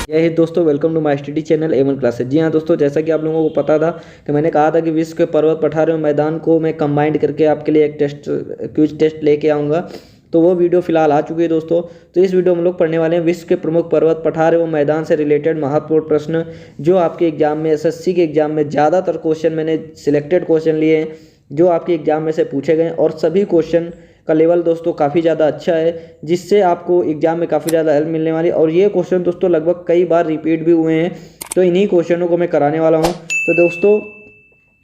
जय हिंद दोस्तों, welcome to my study channel A1 classes. जी हाँ दोस्तों, जैसा कि आप लोगों को पता था कि मैंने कहा था कि विश्व के पर्वत पठार एवं मैदान को मैं कंबाइंड करके आपके लिए एक क्विज टेस्ट लेके आऊँगा। तो वो वीडियो फिलहाल आ चुकी है दोस्तों। तो इस वीडियो में हम लोग पढ़ने वाले हैं विश्व के प्रमुख पर्वत पठार एवं मैदान से रिलेटेड महत्वपूर्ण प्रश्न, जो आपके एग्जाम में SSC के एग्जाम में ज़्यादातर क्वेश्चन मैंने सिलेक्टेड क्वेश्चन लिए हैं जो आपके एग्जाम में से पूछे गए, और सभी क्वेश्चन का लेवल दोस्तों काफ़ी ज़्यादा अच्छा है, जिससे आपको एग्जाम में काफ़ी ज़्यादा हेल्प मिलने वाली। और ये क्वेश्चन दोस्तों लगभग कई बार रिपीट भी हुए हैं, तो इन्हीं क्वेश्चनों को मैं कराने वाला हूँ। तो दोस्तों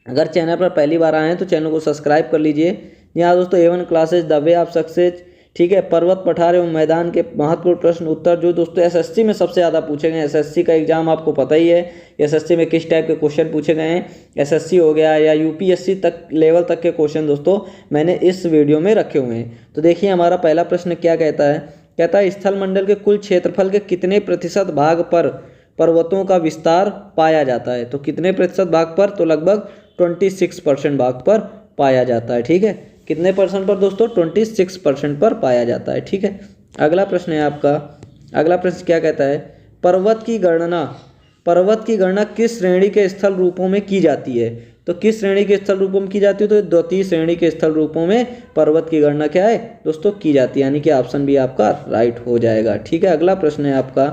अगर चैनल पर पहली बार आए हैं तो चैनल को सब्सक्राइब कर लीजिए। यहाँ दोस्तों A1 classes the way of success, ठीक है। पर्वत पठार एवं मैदान के महत्वपूर्ण प्रश्न उत्तर जो दोस्तों SSC में सबसे ज़्यादा पूछे गए हैं। SSC का एग्जाम आपको पता ही है, SSC में किस टाइप के क्वेश्चन पूछे गए हैं। SSC हो गया या UPSC तक लेवल तक के क्वेश्चन दोस्तों मैंने इस वीडियो में रखे हुए हैं। तो देखिए हमारा पहला प्रश्न क्या कहता है। कहता है स्थल मंडल के कुल क्षेत्रफल के कितने प्रतिशत भाग पर पर्वतों का विस्तार पाया जाता है। तो कितने प्रतिशत भाग पर, तो लगभग 26% भाग पर पाया जाता है, ठीक है। कितने परसेंट पर दोस्तों, 26% पर पाया जाता है, ठीक है। अगला प्रश्न है आपका, अगला प्रश्न क्या कहता है। पर्वत की गणना किस श्रेणी के स्थल रूपों में की जाती है। तो किस श्रेणी के स्थल रूपों में की जाती है, तो द्वितीय श्रेणी के स्थल रूपों में पर्वत की गणना क्या है दोस्तों की जाती है, यानी कि ऑप्शन बी आपका राइट हो जाएगा, ठीक है। अगला प्रश्न है आपका,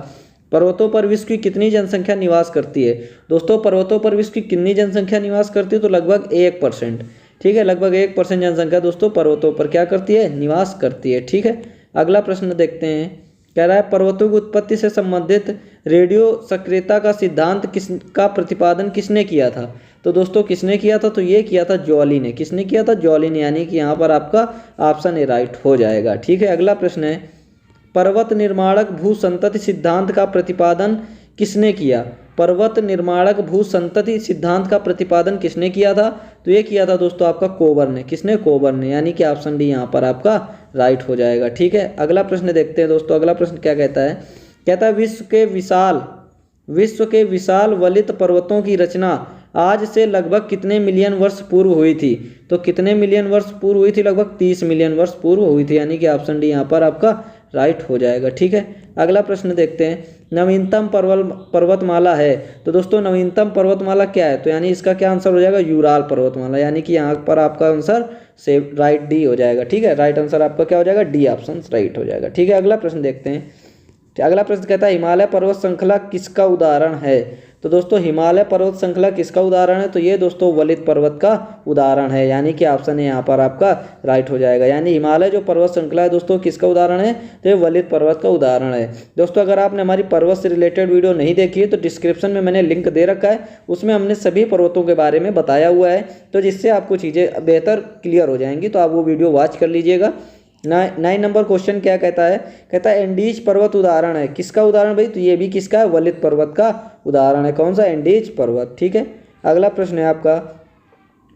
पर्वतों पर विश्व की कितनी जनसंख्या निवास करती है। दोस्तों पर्वतों पर विश्व की कितनी जनसंख्या निवास करती है, तो लगभग 1%, ठीक है। लगभग 1% जनसंख्या दोस्तों पर्वतों पर क्या करती है, निवास करती है, ठीक है। अगला प्रश्न देखते हैं। कह रहा है पर्वतों की उत्पत्ति से संबंधित रेडियो सक्रियता का सिद्धांत किसका प्रतिपादन किसने किया था। तो दोस्तों किसने किया था, तो ये किया था जॉली ने। किसने किया था, जॉली ने, यानी कि यहाँ पर आपका ऑप्शन ए राइट हो जाएगा, ठीक है। अगला प्रश्न है, पर्वत निर्माणक भूसंतति सिद्धांत का प्रतिपादन किसने किया। पर्वत निर्माणक भूसंतति सिद्धांत का प्रतिपादन किसने किया था, तो ये किया था दोस्तों आपका कोबर ने। किसने, कोबर ने, यानी कि ऑप्शन डी यहाँ पर आपका राइट हो जाएगा, ठीक है। अगला प्रश्न देखते हैं दोस्तों। अगला प्रश्न क्या कहता है। कहता है विश्व के विशाल वलित पर्वतों की रचना आज से लगभग कितने मिलियन वर्ष पूर्व हुई थी। तो कितने मिलियन वर्ष पूर्व हुई थी, लगभग 30 मिलियन वर्ष पूर्व हुई थी, यानी कि ऑप्शन डी यहाँ पर आपका राइट हो जाएगा, ठीक है। अगला प्रश्न देखते हैं। नवीनतम पर्वतमाला है, तो दोस्तों नवीनतम पर्वतमाला क्या है, तो यानी इसका क्या आंसर हो जाएगा, यूराल पर्वतमाला, यानी कि यहाँ पर आपका आंसर से राइट डी हो जाएगा, ठीक है। राइट आंसर आपका क्या हो जाएगा, डी ऑप्शन राइट हो जाएगा, ठीक है। अगला प्रश्न देखते हैं। अगला प्रश्न कहता है हिमालय पर्वत श्रृंखला किसका उदाहरण है। तो दोस्तों हिमालय पर्वत श्रृंखला किसका उदाहरण है, तो ये दोस्तों वलित पर्वत का उदाहरण है, यानी कि ऑप्शन है यहाँ पर आपका राइट हो जाएगा। यानी हिमालय जो पर्वत श्रृंखला है दोस्तों किसका उदाहरण है, तो ये वलित पर्वत का उदाहरण है। दोस्तों अगर आपने हमारी पर्वत से रिलेटेड वीडियो नहीं देखी है तो डिस्क्रिप्शन में मैंने लिंक दे रखा है, उसमें हमने सभी पर्वतों के बारे में बताया हुआ है, तो जिससे आपको चीज़ें बेहतर क्लियर हो जाएंगी, तो आप वो वीडियो वॉच कर लीजिएगा। 9 नंबर क्वेश्चन क्या कहता है। कहता है एंडीज पर्वत उदाहरण है, किसका उदाहरण भाई, तो ये भी किसका है, वलित पर्वत का उदाहरण है। कौन सा, एंडीज पर्वत, ठीक है। अगला प्रश्न है आपका,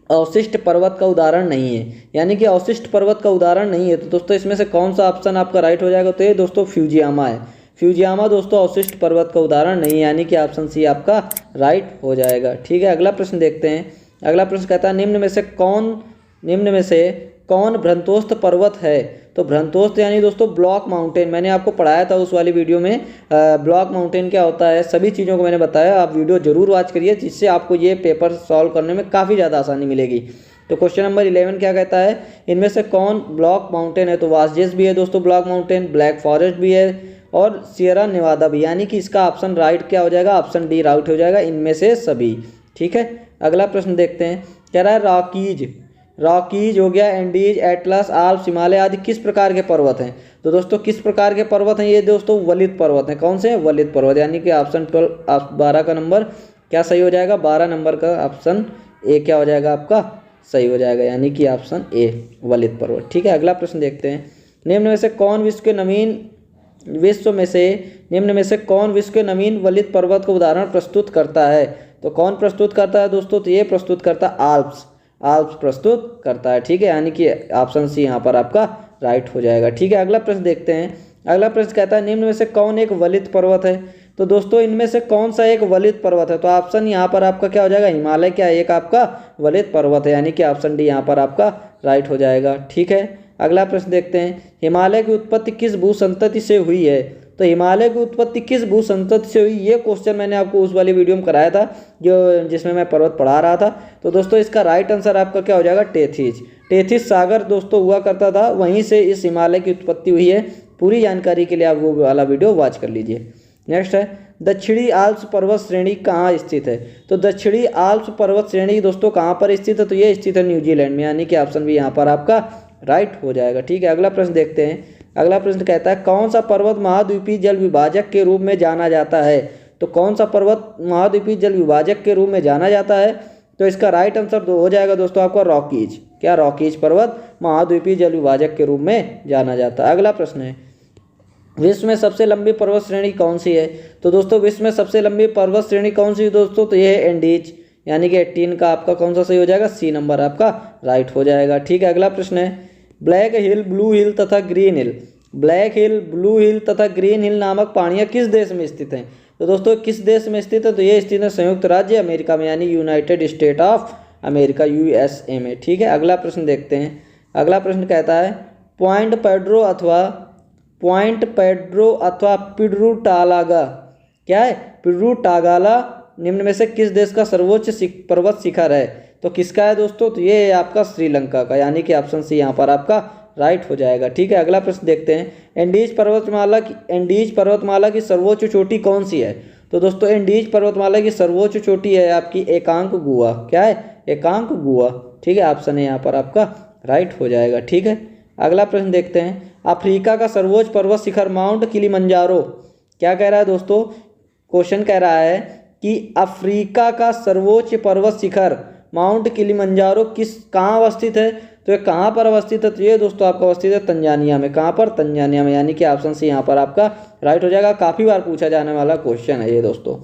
अवशिष्ट पर्वत का उदाहरण नहीं है, यानी कि अवशिष्ट पर्वत का उदाहरण नहीं है, तो दोस्तों इसमें से कौन सा ऑप्शन आपका राइट हो जाएगा, तो ये दोस्तों फ्यूजियामा है। फ्यूजियामा दोस्तों अवशिष्ट पर्वत का उदाहरण नहीं है, यानी कि ऑप्शन सी आपका राइट हो जाएगा, ठीक है। अगला प्रश्न देखते हैं। अगला प्रश्न कहता है निम्न में से कौन भ्रंतोस्थ पर्वत है। तो भ्रंतोस्थ यानी दोस्तों ब्लॉक माउंटेन, मैंने आपको पढ़ाया था उस वाली वीडियो में ब्लॉक माउंटेन क्या होता है, सभी चीज़ों को मैंने बताया। आप वीडियो जरूर वॉच करिए, जिससे आपको ये पेपर सॉल्व करने में काफ़ी ज़्यादा आसानी मिलेगी। तो क्वेश्चन नंबर 11 क्या कहता है, इनमें से कौन ब्लॉक माउंटेन है। तो वासजेस भी है दोस्तों ब्लॉक माउंटेन, ब्लैक फॉरेस्ट भी है, और सियरा नेवादा भी, यानी कि इसका ऑप्शन राइट क्या हो जाएगा, ऑप्शन डी राइट हो जाएगा, इनमें से सभी, ठीक है। अगला प्रश्न देखते हैं। कह रहा है रॉकीज हो गया, एंडीज, एटलस, आल्प्स, हिमालय आदि किस प्रकार के पर्वत हैं। तो दोस्तों किस प्रकार के पर्वत हैं, ये दोस्तों वलित पर्वत हैं। कौन से, वलित पर्वत, यानी कि ऑप्शन 12 का नंबर क्या सही हो जाएगा, 12 नंबर का ऑप्शन ए क्या हो जाएगा आपका सही हो जाएगा, यानी कि ऑप्शन ए वलित पर्वत, ठीक है। अगला प्रश्न देखते हैं। निम्न में से कौन विश्व के नवीन वलित पर्वत का उदाहरण प्रस्तुत करता है। तो कौन प्रस्तुत करता है दोस्तों, तो ये प्रस्तुत करता है आल्प्स प्रस्तुत करता है, ठीक है, यानी कि ऑप्शन सी यहाँ पर आपका राइट हो जाएगा, ठीक है। अगला प्रश्न देखते हैं। अगला प्रश्न कहता है निम्न में से कौन एक वलित पर्वत है। तो दोस्तों इनमें से कौन सा एक वलित पर्वत है, तो ऑप्शन यहाँ पर आपका क्या हो जाएगा, हिमालय क्या एक आपका वलित पर्वत है, यानी कि ऑप्शन डी यहाँ पर आपका राइट हो जाएगा, ठीक है। अगला प्रश्न देखते हैं। हिमालय की उत्पत्ति किस भूसंतति से हुई है। तो हिमालय की उत्पत्ति किस भू संतति से हुई, ये क्वेश्चन मैंने आपको उस वाली वीडियो में कराया था जो जिसमें मैं पर्वत पढ़ा रहा था। तो दोस्तों इसका राइट आंसर आपका क्या हो जाएगा, टेथिस। टेथिस सागर दोस्तों हुआ करता था, वहीं से इस हिमालय की उत्पत्ति हुई है। पूरी जानकारी के लिए आप वो वाला वीडियो वॉच कर लीजिए। नेक्स्ट है, दक्षिणी आल्प्स पर्वत श्रेणी कहाँ स्थित है। तो दक्षिणी आल्प्स पर्वत श्रेणी दोस्तों कहाँ पर स्थित है, तो ये स्थित है न्यूजीलैंड में, यानी कि ऑप्शन भी यहाँ पर आपका राइट हो जाएगा। ठीक है, अगला प्रश्न देखते हैं। अगला प्रश्न कहता है, कौन सा पर्वत महाद्वीपीय जल विभाजक के रूप में जाना जाता है। तो कौन सा पर्वत महाद्वीपीय जल विभाजक के रूप में जाना जाता है, तो इसका राइट आंसर हो जाएगा दोस्तों आपका रॉकीज। क्या, रॉकीज पर्वत महाद्वीपीय जल विभाजक के रूप में जाना जाता है। अगला प्रश्न है, विश्व में सबसे लंबी पर्वत श्रेणी कौन सी है। तो दोस्तों विश्व में सबसे लंबी पर्वत श्रेणी कौन सी है दोस्तों, तो ये है एंडीज, यानी कि 18 का आपका कौन सा सही हो जाएगा, सी नंबर आपका राइट हो जाएगा। ठीक है, अगला प्रश्न है, ब्लैक हिल, ब्लू हिल तथा ग्रीन हिल, ब्लैक हिल, ब्लू हिल तथा ग्रीन हिल नामक पहाड़ियाँ किस देश में स्थित हैं। तो दोस्तों किस देश में स्थित है, तो ये स्थित है संयुक्त राज्य अमेरिका में, यानी United state of America, USA में। ठीक है, अगला प्रश्न देखते हैं। अगला प्रश्न कहता है, पॉइंट पेड्रो अथवा पिड्रूटालागा, क्या है, पिड्रूटागाला निम्न में से किस देश का सर्वोच्च पर्वत शिखर है। तो किसका है दोस्तों, तो ये है आपका श्रीलंका का, यानी कि ऑप्शन सी यहाँ पर आपका राइट हो जाएगा। ठीक है, अगला प्रश्न देखते हैं, एंडीज पर्वतमाला की सर्वोच्च चोटी कौन सी है। तो दोस्तों एंडीज पर्वतमाला की सर्वोच्च चोटी है आपकी एकांक गुआ, क्या है, एकांक गुआ। ठीक है, ऑप्शन है यहाँ पर आपका राइट हो जाएगा। ठीक है, अगला प्रश्न देखते हैं, अफ्रीका का सर्वोच्च पर्वत शिखर माउंट किलिमंजारो, क्या कह रहा है दोस्तों, क्वेश्चन कह रहा है कि अफ्रीका का सर्वोच्च पर्वत शिखर माउंट किलिमंजारो कहाँ अवस्थित है। तो ये कहाँ पर अवस्थित है, तो ये दोस्तों आपका अवस्थित है तंजानिया में। कहाँ पर, तंजानिया में, यानी कि ऑप्शन सी यहाँ पर आपका राइट हो जाएगा। काफ़ी बार पूछा जाने वाला क्वेश्चन है ये दोस्तों।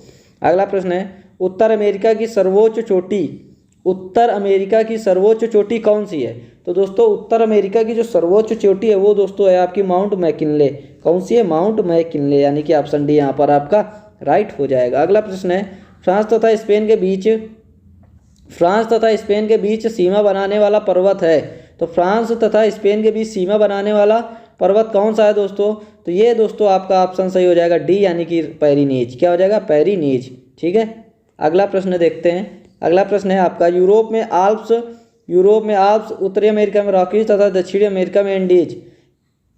अगला प्रश्न है, उत्तर अमेरिका की सर्वोच्च चोटी कौन सी है। तो दोस्तों उत्तर अमेरिका की जो सर्वोच्च चोटी है वो दोस्तों है आपकी माउंट मैकिनले। कौन सी है, माउंट मैकिनले, यानी कि ऑप्शन डी यहाँ पर आपका राइट हो जाएगा। अगला प्रश्न है, फ्रांस तथा स्पेन के बीच सीमा बनाने वाला पर्वत है। तो फ्रांस तथा स्पेन के बीच सीमा बनाने वाला पर्वत कौन सा है दोस्तों, तो ये दोस्तों आपका ऑप्शन सही हो जाएगा डी, यानी कि पेरिनीज। क्या हो जाएगा, पेरिनीज। ठीक है, अगला प्रश्न देखते हैं। अगला प्रश्न है आपका, यूरोप में आल्प्स, उत्तरी अमेरिका में रॉकीज तथा दक्षिणी अमेरिका में एंडीज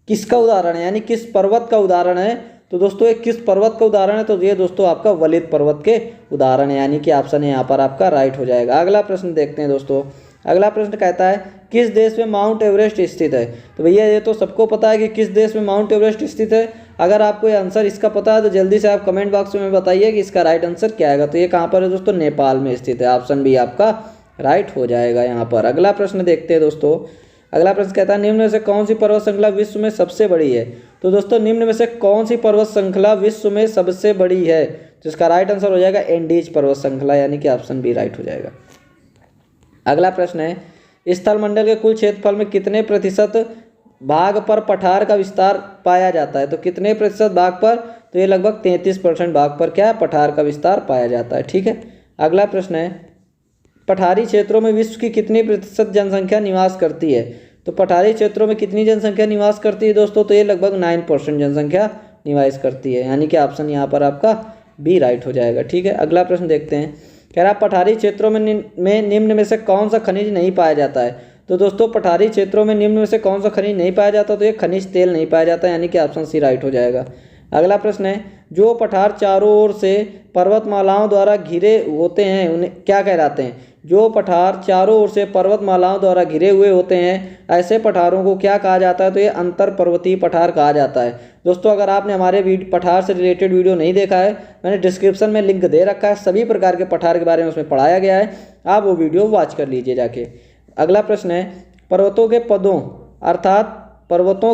किसका उदाहरण है, यानी किस पर्वत का उदाहरण है। तो दोस्तों ये किस पर्वत का उदाहरण है, तो ये दोस्तों आपका वलित पर्वत के उदाहरण है, यानी कि ऑप्शन है यहाँ पर आपका राइट हो जाएगा। अगला प्रश्न देखते हैं दोस्तों। अगला प्रश्न कहता है, किस देश में माउंट एवरेस्ट स्थित है। तो भैया ये तो सबको पता है कि किस देश में माउंट एवरेस्ट स्थित है। अगर आपको ये आंसर इसका पता है तो जल्दी से आप कमेंट बॉक्स में बताइए कि इसका राइट आंसर क्या आएगा। तो ये कहाँ पर है दोस्तों, नेपाल में स्थित है। ऑप्शन बी आपका राइट हो जाएगा यहाँ पर। अगला प्रश्न देखते हैं दोस्तों। अगला प्रश्न कहता है, निम्न में से कौन सी पर्वत श्रृंखला विश्व में सबसे बड़ी है। तो दोस्तों निम्न में से कौन सी पर्वत श्रृंखला विश्व में सबसे बड़ी है, तो इसका राइट आंसर हो जाएगा एंडीज पर्वत श्रृंखला, यानी कि ऑप्शन बी राइट हो जाएगा। अगला प्रश्न है, स्थलमंडल के कुल क्षेत्रफल में कितने प्रतिशत भाग पर पठार का विस्तार पाया जाता है। तो कितने प्रतिशत भाग पर, तो ये लगभग 33% भाग पर क्या है, पठार का विस्तार पाया जाता है। ठीक है, अगला प्रश्न है, पठारी क्षेत्रों में विश्व की कितनी प्रतिशत जनसंख्या निवास करती है। तो पठारी क्षेत्रों में कितनी जनसंख्या निवास करती है दोस्तों, तो ये लगभग 9% जनसंख्या निवास करती है, यानी कि ऑप्शन यहाँ पर आपका बी राइट हो जाएगा। ठीक है, अगला प्रश्न देखते हैं। कह रहा पठारी क्षेत्रों में निम्न में से कौन सा खनिज नहीं पाया जाता है। तो दोस्तों पठारी क्षेत्रों में निम्न में से कौन सा खनिज नहीं पाया जाता, तो ये खनिज तेल नहीं पाया जाता, यानी कि ऑप्शन सी राइट हो जाएगा। अगला प्रश्न है, जो पठार चारों ओर से पर्वतमालाओं द्वारा घिरे होते हैं उन्हें क्या कहलाते हैं। जो पठार चारों ओर से पर्वतमालाओं द्वारा घिरे हुए होते हैं, ऐसे पठारों को क्या कहा जाता है, तो ये अंतर पर्वतीय पठार कहा जाता है। दोस्तों अगर आपने हमारे पठार से रिलेटेड वीडियो नहीं देखा है, मैंने डिस्क्रिप्शन में लिंक दे रखा है, सभी प्रकार के पठार के बारे में उसमें पढ़ाया गया है, आप वो वीडियो वॉच कर लीजिए जाके। अगला प्रश्न है, पर्वतों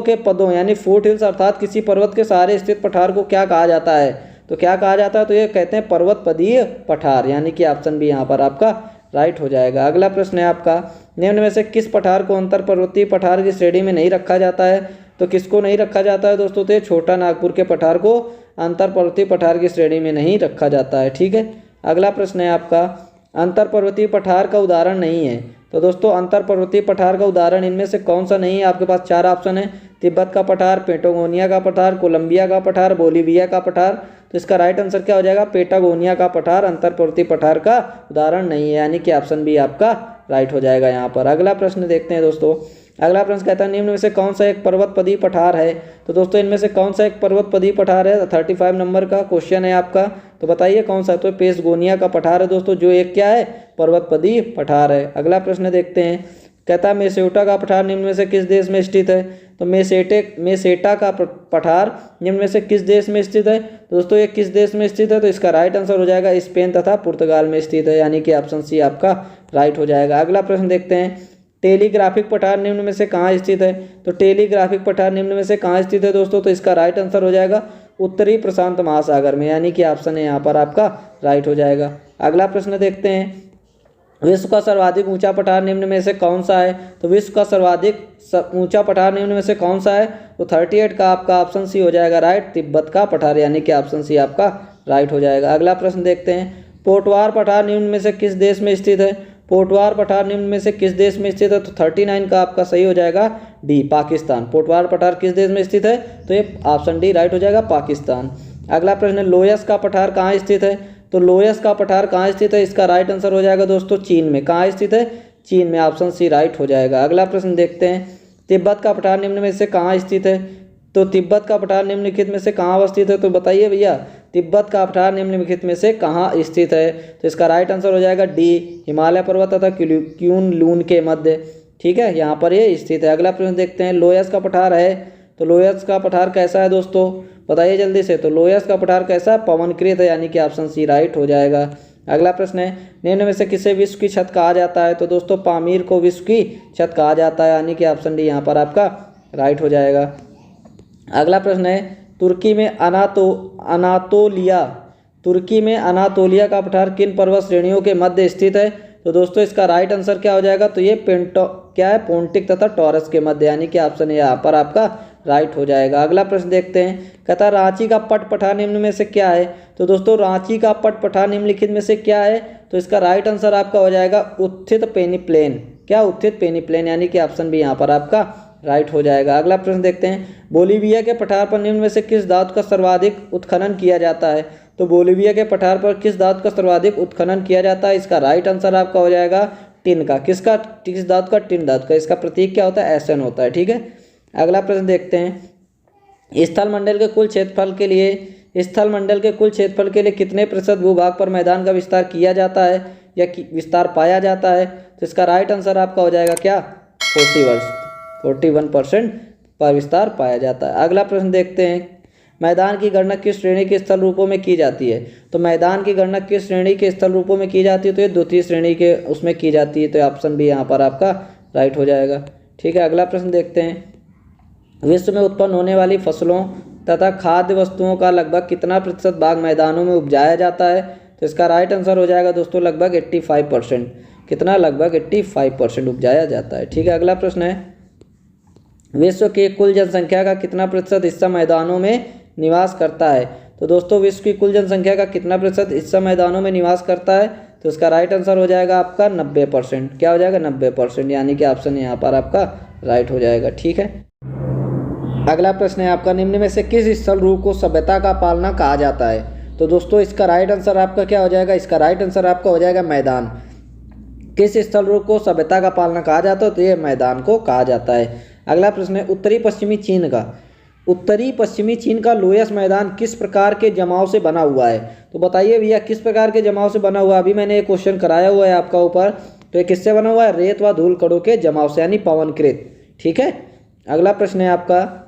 के पदों यानी फुट हिल्स अर्थात किसी पर्वत के सहारे स्थित पठार को क्या कहा जाता है। तो क्या कहा जाता है, तो ये कहते हैं पर्वत पदीय पठार, यानी कि ऑप्शन बी यहाँ पर आपका राइट हो जाएगा। अगला प्रश्न है आपका, निम्न में से किस पठार को अंतर पर्वतीय पठार की श्रेणी में नहीं रखा जाता है। तो किसको नहीं रखा जाता है दोस्तों, तो छोटा नागपुर के पठार को अंतर पर्वतीय पठार की श्रेणी में नहीं रखा जाता है। ठीक है, अगला प्रश्न है आपका, अंतर पर्वतीय पठार का उदाहरण नहीं है। तो दोस्तों अंतर पर्वतीय पठार का उदाहरण इनमें से कौन सा नहीं है, आपके पास चार ऑप्शन है, तिब्बत का पठार, पेटागोनिया का पठार, कोलंबिया का पठार, बोलीविया का पठार। तो इसका राइट आंसर क्या हो जाएगा? पेटागोनिया का पठार अंतर पर्वतीय पठार का उदाहरण नहीं है, यानी कि ऑप्शन बी आपका राइट हो जाएगा यहाँ पर। अगला प्रश्न देखते हैं दोस्तों। अगला प्रश्न कहता है निम्न में से कौन सा एक पर्वतपदी पठार है? तो दोस्तों इनमें से कौन सा एक पर्वतपदी पठार है? 35 नंबर का क्वेश्चन है आपका, तो बताइए कौन सा? तो पेसगोनिया का पठार है दोस्तों, जो एक क्या है? पर्वतपदी पठार है। अगला प्रश्न देखते हैं, कहता है मेसेटा का पठार निम्न में से किस देश में स्थित है? तो मेसेटा का पठार निम्न में से किस देश में स्थित है? तो दोस्तों ये किस देश में स्थित है? तो इसका राइट आंसर हो जाएगा स्पेन तथा पुर्तगाल में स्थित है, यानी कि ऑप्शन सी आपका राइट हो जाएगा। अगला प्रश्न देखते हैं, टेलीग्राफिक पठार निम्न में से कहाँ स्थित है? तो टेलीग्राफिक पठार निम्न में से कहाँ स्थित है दोस्तों? तो इसका राइट आंसर हो जाएगा उत्तरी प्रशांत महासागर में, यानी कि ऑप्शन है यहाँ पर आपका राइट हो जाएगा। अगला प्रश्न देखते हैं, विश्व का सर्वाधिक ऊंचा पठार निम्न में से कौन सा है? तो विश्व का सर्वाधिक ऊंचा पठार निम्न में से कौन सा है? तो 38 का आपका ऑप्शन सी हो जाएगा राइट, तिब्बत का पठार, यानी कि ऑप्शन सी आपका राइट हो जाएगा। अगला प्रश्न देखते हैं, पोटवार पठार निम्न में से किस देश में स्थित है? पोटवार पठार निम्न में से किस देश में स्थित है? तो 39 का आपका सही हो जाएगा डी, पाकिस्तान। पोटवार पठार किस देश में स्थित है? तो ये ऑप्शन डी राइट हो जाएगा, पाकिस्तान। अगला प्रश्न, लोयस का पठार कहाँ स्थित है? तो लोयस का पठार कहाँ स्थित है? इसका राइट आंसर हो जाएगा दोस्तों चीन में। कहाँ स्थित है? चीन में, ऑप्शन सी राइट हो जाएगा। अगला प्रश्न देखते हैं, तिब्बत का पठार निम्न में से कहाँ स्थित है? तो तिब्बत का पठार निम्नलिखित में से कहाँ अवस्थित है? तो बताइए भैया, तिब्बत का पठार निम्नलिखित में से कहाँ स्थित है? तो इसका राइट आंसर हो जाएगा डी, हिमालय पर्वत तथा क्यून लून के मध्य, ठीक है, यहाँ पर ये स्थित है। अगला प्रश्न देखते हैं, लोयस का पठार है, तो लोयस का पठार कैसा है दोस्तों? बताइए जल्दी से। तो लोयस का पठार कैसा है? पवनकृत है, यानी कि ऑप्शन सी राइट हो जाएगा। अगला प्रश्न है, निम्न में से किसे विश्व की छत कहा जाता है? तो दोस्तों पामीर को विश्व की छत कहा जाता है, यानी कि ऑप्शन डी यहाँ पर आपका राइट हो जाएगा। अगला प्रश्न है, तुर्की में अनातोलिया का पठार किन पर्वत श्रेणियों के मध्य स्थित है? तो दोस्तों इसका राइट आंसर क्या हो जाएगा? तो ये पोंटिक तथा टॉरस के मध्य, यानी कि ऑप्शन यहाँ पर आपका राइट हो जाएगा। अगला प्रश्न देखते हैं, कहता है रांची का पट पठार निम्न में से क्या है? तो दोस्तों रांची का पट पठार निम्नलिखित में से क्या है? तो इसका राइट आंसर आपका हो जाएगा उत्थित पेनीप्लेन। क्या? उत्थित पेनीप्लेन, यानी कि ऑप्शन बी यहाँ पर आपका राइट हो जाएगा। अगला प्रश्न देखते हैं, बोलीविया के पठार पर निम्न में से किस धातु का सर्वाधिक उत्खनन किया जाता है? तो बोलीविया के पठार पर किस धातु का सर्वाधिक उत्खनन किया जाता है? इसका राइट आंसर आपका हो जाएगा टिन का। किस धातु का? टिन धातु का। इसका प्रतीक क्या होता है? एसएन होता है, ठीक है। अगला प्रश्न देखते हैं, स्थल मंडल के कुल क्षेत्रफल के लिए कितने प्रतिशत भूभाग पर मैदान का विस्तार किया जाता है या विस्तार पाया जाता है? तो इसका राइट आंसर आपका हो जाएगा क्या? 41% पर विस्तार पाया जाता है। अगला प्रश्न देखते हैं, मैदान की गणना किस श्रेणी के स्थल रूपों में की जाती है? तो मैदान की गणना किस श्रेणी के स्थल रूपों में की जाती है? तो ये द्वितीय श्रेणी के उसमें की जाती है, तो ऑप्शन बी यहाँ पर आपका राइट हो जाएगा, ठीक है। अगला प्रश्न देखते हैं, विश्व में उत्पन्न होने वाली फसलों तथा खाद्य वस्तुओं का लगभग कितना प्रतिशत भाग मैदानों में उपजाया जाता है? तो इसका राइट आंसर हो जाएगा दोस्तों लगभग 85%। कितना? लगभग 85% उपजाया जाता है, ठीक है। अगला प्रश्न है, विश्व की कुल जनसंख्या का कितना प्रतिशत हिस्सा मैदानों में निवास करता है? तो दोस्तों विश्व की कुल जनसंख्या का कितना प्रतिशत हिस्सा मैदानों में निवास करता है? तो इसका राइट आंसर हो जाएगा आपका 90%। क्या हो जाएगा? 90%, यानी कि ऑप्शन यहाँ पर आपका राइट हो जाएगा, ठीक है। अगला प्रश्न है आपका, निम्न में से किस स्थल रूप को सभ्यता का पालना कहा जाता है? तो दोस्तों इसका राइट आंसर आपका क्या हो जाएगा? इसका राइट आंसर आपका हो जाएगा मैदान। किस स्थल रूप को सभ्यता का पालना कहा जाता है? तो ये मैदान को कहा जाता है। अगला प्रश्न है, उत्तरी पश्चिमी चीन का लोयस मैदान किस प्रकार के जमाव से बना हुआ है? तो बताइए भैया किस प्रकार के जमाव से बना हुआ है? अभी मैंने एक क्वेश्चन कराया हुआ है आपका ऊपर, तो ये किससे बना हुआ है? रेत व धूल कणों के जमाव से, यानी पवनकृत, ठीक है। अगला प्रश्न है आपका,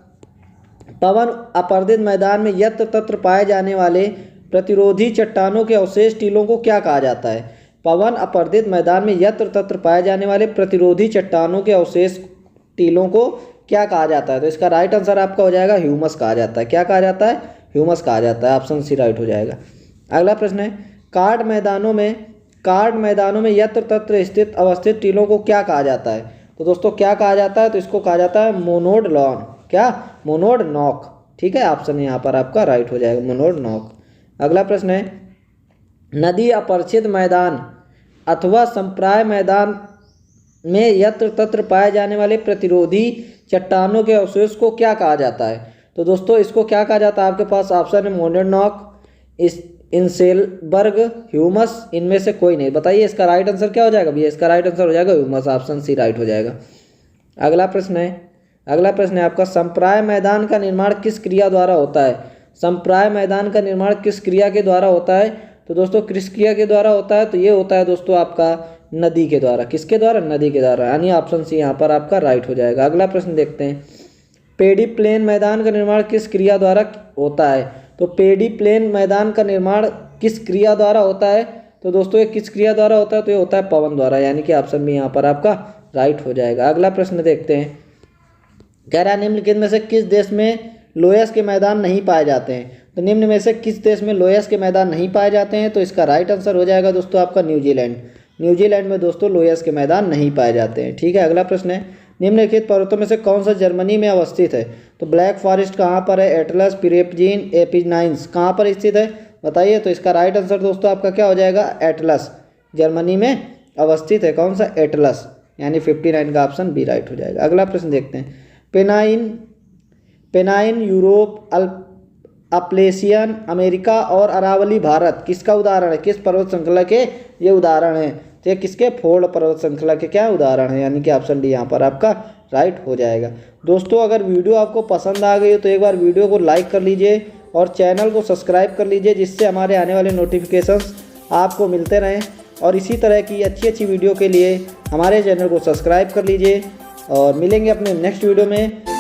पवन अपर्दित मैदान में यत्र तत्र पाए जाने वाले प्रतिरोधी चट्टानों के अवशेष टीलों को क्या कहा जाता है? पवन अपर्दित मैदान में यत्र तत्र पाए जाने वाले प्रतिरोधी चट्टानों के अवशेष टीलों को क्या कहा जाता है? तो इसका राइट आंसर आपका हो जाएगा ह्यूमस कहा जाता है। क्या कहा जाता है? ह्यूमस कहा जाता है, ऑप्शन सी राइट हो जाएगा। अगला प्रश्न है, कार्ड मैदानों में यत्र तत्र स्थित अवस्थित टीलों को क्या कहा जाता है? तो दोस्तों क्या कहा जाता है? तो इसको कहा जाता है मोनोड लॉन। क्या? मोनोड नॉक, ठीक है। ऑप्शन यहाँ पर आपका राइट हो जाएगा, मोनोड नॉक। अगला प्रश्न है, नदी अपरिचित मैदान अथवा संप्राय मैदान में यत्र तत्र पाए जाने वाले प्रतिरोधी चट्टानों के अवशेष को क्या कहा जाता है? तो दोस्तों इसको क्या कहा जाता है, आपके पास ऑप्शन है मोनेनॉक, इंसेलबर्ग, ह्यूमस, इनमें से कोई नहीं। बताइए इसका राइट आंसर क्या हो जाएगा भैया? इसका राइट आंसर हो जाएगा ह्यूमस, ऑप्शन सी राइट हो जाएगा। अगला प्रश्न है आपका, संप्राय मैदान का निर्माण किस क्रिया द्वारा होता है? संप्राय मैदान का निर्माण किस क्रिया के द्वारा होता है? तो दोस्तों किस क्रिया के द्वारा होता है? तो ये होता है दोस्तों आपका नदी के द्वारा। किसके द्वारा? नदी के द्वारा, यानी ऑप्शन सी यहाँ पर आपका राइट हो जाएगा। अगला प्रश्न देखते हैं, पेडी प्लेन मैदान का निर्माण किस क्रिया द्वारा होता है? तो पेडी प्लेन मैदान का निर्माण किस क्रिया द्वारा होता है? तो दोस्तों ये किस क्रिया द्वारा होता है? तो ये होता है पवन द्वारा, यानी कि ऑप्शन बी यहाँ पर आपका राइट हो जाएगा। अगला प्रश्न देखते हैं, कह रहा है निम्नलिखित में से किस देश में लोयस के मैदान नहीं पाए जाते हैं? तो निम्न में से किस देश में लोयस के मैदान नहीं पाए जाते हैं? तो इसका राइट आंसर हो जाएगा दोस्तों आपका न्यूजीलैंड। न्यूजीलैंड में दोस्तों लोयस के मैदान नहीं पाए जाते हैं। ठीक है, अगला प्रश्न है, निम्नलिखित पर्वतों में से कौन सा जर्मनी में अवस्थित है? तो ब्लैक फॉरेस्ट कहाँ पर है? एटलस, पिरेपजीन, एपिनाइन्स कहाँ पर स्थित है? बताइए। तो इसका राइट आंसर दोस्तों आपका क्या हो जाएगा? एटलस, जर्मनी में अवस्थित है। कौन सा? एटलस, यानी 59 का ऑप्शन बी राइट हो जाएगा। अगला प्रश्न देखते हैं, पेनाइन यूरोप, अपलेशियन अमेरिका और अरावली भारत किसका उदाहरण है? किस पर्वत श्रृंखला के ये उदाहरण है? तो ये किसके? फोर्ड पर्वत श्रृंखला के क्या उदाहरण है, यानी कि ऑप्शन डी यहाँ पर आपका राइट हो जाएगा। दोस्तों अगर वीडियो आपको पसंद आ गई हो तो एक बार वीडियो को लाइक कर लीजिए और चैनल को सब्सक्राइब कर लीजिए, जिससे हमारे आने वाले नोटिफिकेशंस आपको मिलते रहें। और इसी तरह की अच्छी अच्छी वीडियो के लिए हमारे चैनल को सब्सक्राइब कर लीजिए और मिलेंगे अपने नेक्स्ट वीडियो में।